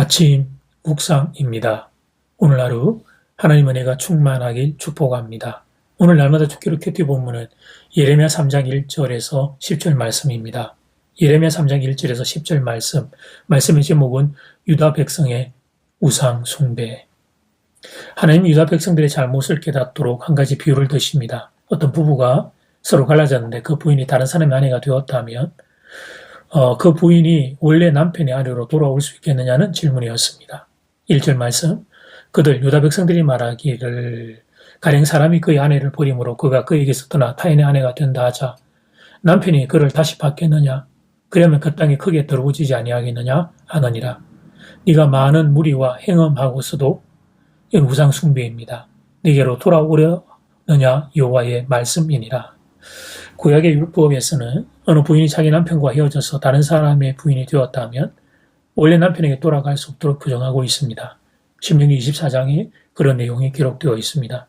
아침 묵상입니다. 오늘 하루 하나님 은혜가 충만하길 축복합니다. 오늘 날마다 주기로 큐티 본문은 예레미야 3장 1절에서 10절 말씀입니다. 예레미야 3장 1절에서 10절 말씀의 제목은 유다 백성의 우상 숭배. 하나님은 유다 백성들의 잘못을 깨닫도록 한 가지 비유를 드십니다. 어떤 부부가 서로 갈라졌는데 그 부인이 다른 사람의 아내가 되었다면 그 부인이 원래 남편의 아내로 돌아올 수 있겠느냐는 질문이었습니다. 1절 말씀, 그들 유다 백성들이 말하기를 가령 사람이 그의 아내를 버림으로 그가 그에게서 떠나 타인의 아내가 된다 하자 남편이 그를 다시 받겠느냐? 그러면 그 땅에 크게 더러워지지 아니하겠느냐? 하느니라. 네가 많은 무리와 행음하고서도 이건 우상 숭배입니다. 네게로 돌아오려느냐? 여호와의 말씀이니라. 구약의 율법에서는 어느 부인이 자기 남편과 헤어져서 다른 사람의 부인이 되었다면 원래 남편에게 돌아갈 수 없도록 규정하고 있습니다. 신명기 24장에 그런 내용이 기록되어 있습니다.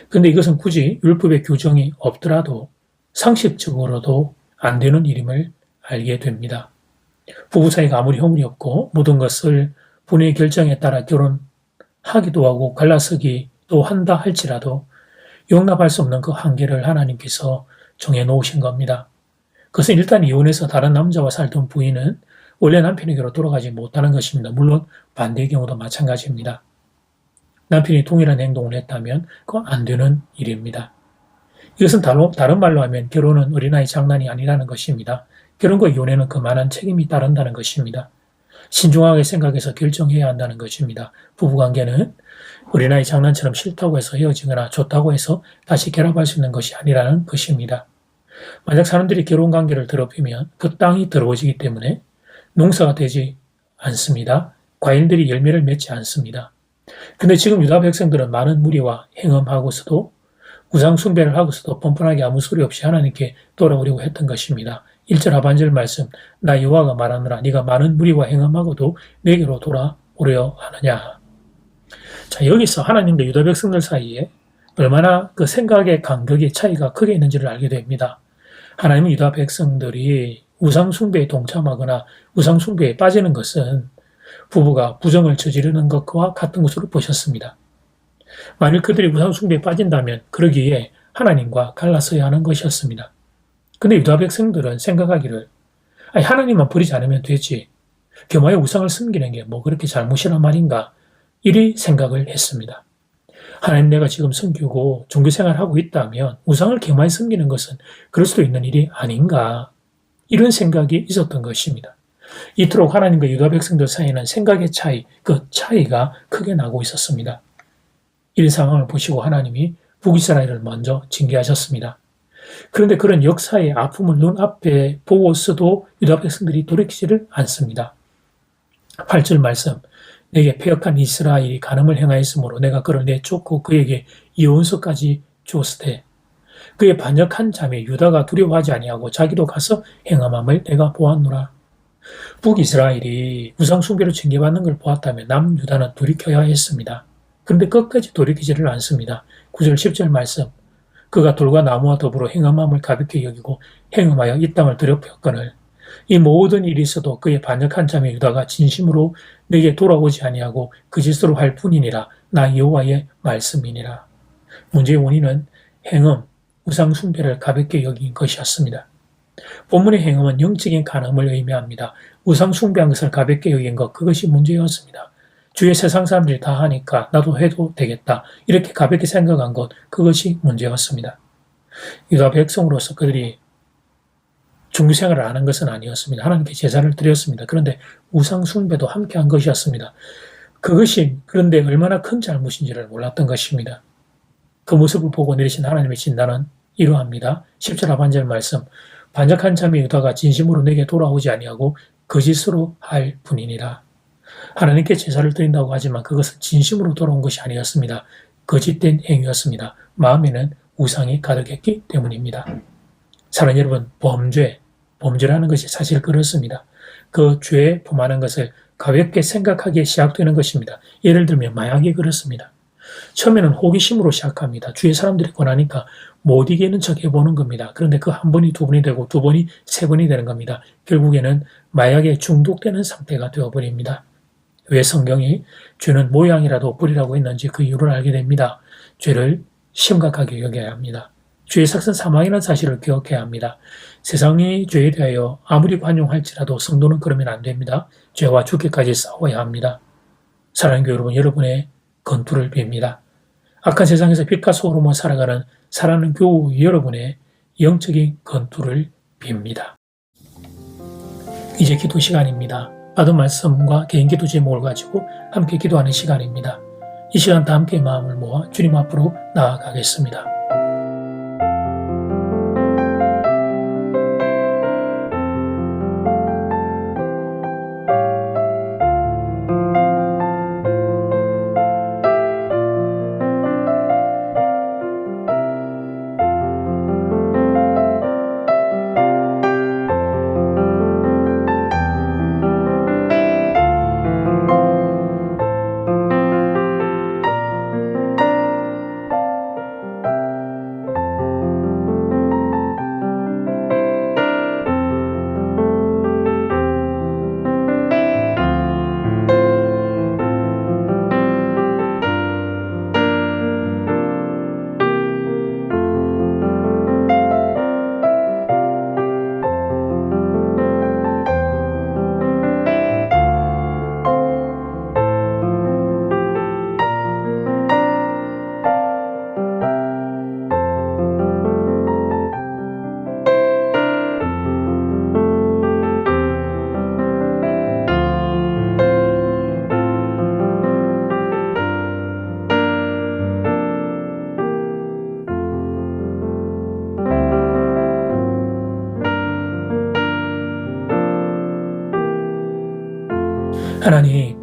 그런데 이것은 굳이 율법의 규정이 없더라도 상식적으로도 안 되는 일임을 알게 됩니다. 부부 사이가 아무리 허물이 없고 모든 것을 본인의 결정에 따라 결혼하기도 하고 갈라서기도 한다 할지라도 용납할 수 없는 그 한계를 하나님께서 정해놓으신 겁니다. 그것은 일단 이혼해서 다른 남자와 살던 부인은 원래 남편에게로 돌아가지 못하는 것입니다. 물론 반대의 경우도 마찬가지입니다. 남편이 동일한 행동을 했다면 그건 안 되는 일입니다. 이것은 다른 말로 하면 결혼은 어린아이 장난이 아니라는 것입니다. 결혼과 이혼에는 그만한 책임이 따른다는 것입니다. 신중하게 생각해서 결정해야 한다는 것입니다. 부부관계는 어린아이 장난처럼 싫다고 해서 헤어지거나 좋다고 해서 다시 결합할 수 있는 것이 아니라는 것입니다. 만약 사람들이 결혼관계를 더럽히면 그 땅이 더러워지기 때문에 농사가 되지 않습니다. 과일들이 열매를 맺지 않습니다. 근데 지금 유다 백성들은 많은 무리와 행음하고서도 우상 숭배를 하고서도 뻔뻔하게 아무 소리 없이 하나님께 돌아오려고 했던 것입니다. 1절 하반절 말씀, 나 여호와가 말하노라 네가 많은 무리와 행음하고도 내게로 돌아오려 하느냐. 자, 여기서 하나님과 유다 백성들 사이에 얼마나 그 생각의 간격의 차이가 크게 있는지를 알게 됩니다. 하나님은 유다 백성들이 우상 숭배에 동참하거나 우상 숭배에 빠지는 것은 부부가 부정을 저지르는 것과 같은 것으로 보셨습니다. 만일 그들이 우상 숭배에 빠진다면 그러기에 하나님과 갈라서야 하는 것이었습니다. 근데 유다 백성들은 생각하기를 하나님만 버리지 않으면 되지. 교마의 우상을 섬기는 게 뭐 그렇게 잘못이란 말인가. 이리 생각을 했습니다. 하나님 내가 지금 섬기고 종교생활하고 있다면 우상을 교마에 섬기는 것은 그럴 수도 있는 일이 아닌가. 이런 생각이 있었던 것입니다. 이토록 하나님과 유다 백성들 사이에는 생각의 차이, 그 차이가 크게 나고 있었습니다. 이 상황을 보시고 하나님이 북이스라엘을 먼저 징계하셨습니다. 그런데 그런 역사의 아픔을 눈앞에 보고서도 유다 백성들이 돌이키지를 않습니다. 8절 말씀, 내게 패역한 이스라엘이 간음을 행하였으므로 내가 그를 내쫓고 그에게 이혼서까지 주었으되 그의 반역한 자매 유다가 두려워하지 아니하고 자기도 가서 행함함을 내가 보았노라. 북이스라엘이 우상 숭배로 징계받는 걸 보았다면 남유다는 돌이켜야 했습니다. 그런데 끝까지 돌이키지를 않습니다. 9절 10절 말씀, 그가 돌과 나무와 더불어 행함함을 가볍게 여기고 행음하여 이 땅을 더럽혔거늘 이 모든 일이 있어도 그의 반역한 자매 유다가 진심으로 내게 돌아오지 아니하고 그 짓으로 할 뿐이니라. 나 여호와의 말씀이니라. 문제의 원인은 행음, 우상 숭배를 가볍게 여긴 것이었습니다. 본문의 행음은 영적인 간음을 의미합니다. 우상 숭배한 것을 가볍게 여긴 것, 그것이 문제였습니다. 주위의 세상 사람들이 다 하니까 나도 해도 되겠다. 이렇게 가볍게 생각한 것, 그것이 문제였습니다. 유다 백성으로서 그들이 종교생활을 안 한 것은 아니었습니다. 하나님께 제사를 드렸습니다. 그런데 우상 숭배도 함께 한 것이었습니다. 그것이 그런데 얼마나 큰 잘못인지를 몰랐던 것입니다. 그 모습을 보고 내리신 하나님의 진단은 이러합니다. 10절 하반절 말씀, 반역한 자매 유다가 진심으로 내게 돌아오지 아니하고 거짓으로 할 뿐이니라. 하나님께 제사를 드린다고 하지만 그것은 진심으로 돌아온 것이 아니었습니다. 거짓된 행위였습니다. 마음에는 우상이 가득했기 때문입니다. 사랑하는 여러분, 범죄라는 것이 사실 그렇습니다. 그 죄에 범하는 것을 가볍게 생각하기에 시작되는 것입니다. 예를 들면 마약이 그렇습니다. 처음에는 호기심으로 시작합니다. 주위의 사람들이 권하니까 못 이기는 척 해보는 겁니다. 그런데 그 한 번이 두 번이 되고 두 번이 세 번이 되는 겁니다. 결국에는 마약에 중독되는 상태가 되어버립니다. 왜 성경이 죄는 모양이라도 뿌리라고 했는지 그 이유를 알게 됩니다. 죄를 심각하게 여겨야 합니다. 죄의 삭은 사망이라는 사실을 기억해야 합니다. 세상이 죄에 대하여 아무리 관용할지라도 성도는 그러면 안 됩니다. 죄와 죽기까지 싸워야 합니다. 사랑하는 교회 여러분, 여러분의 건투를 빕니다. 악한 세상에서 빛과 소로만 살아가는 사랑하는 교우 여러분의 영적인 건투를 빕니다. 이제 기도 시간입니다. 받은 말씀과 개인 기도 제목을 가지고 함께 기도하는 시간입니다. 이 시간 다 함께 마음을 모아 주님 앞으로 나아가겠습니다. 하나님,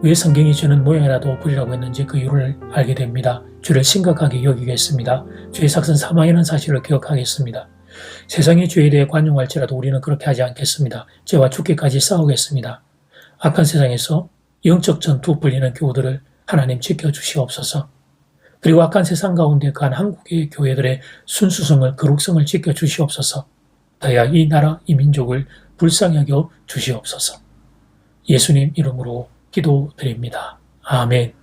왜 성경이 죄는 모양이라도 뿌리라고 했는지 그 이유를 알게 됩니다. 죄를 심각하게 여기겠습니다. 죄의 삭은 사망이라는 사실을 기억하겠습니다. 세상의 죄에 대해 관용할지라도 우리는 그렇게 하지 않겠습니다. 죄와 죽기까지 싸우겠습니다. 악한 세상에서 영적 전투 불리는 교우들을 하나님 지켜주시옵소서. 그리고 악한 세상 가운데 간 한국의 교회들의 순수성을, 거룩성을 지켜주시옵소서. 더야 이 나라, 이 민족을 불쌍히 여겨 주시옵소서. 예수님 이름으로 기도드립니다. 아멘.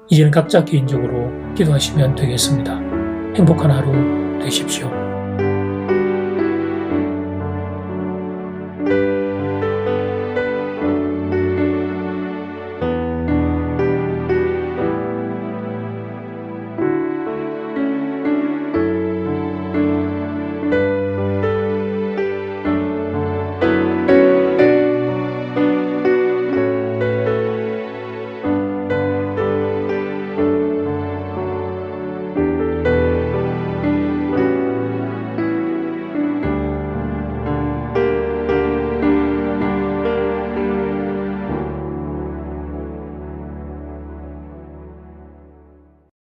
이제는 각자 개인적으로 기도하시면 되겠습니다. 행복한 하루 되십시오.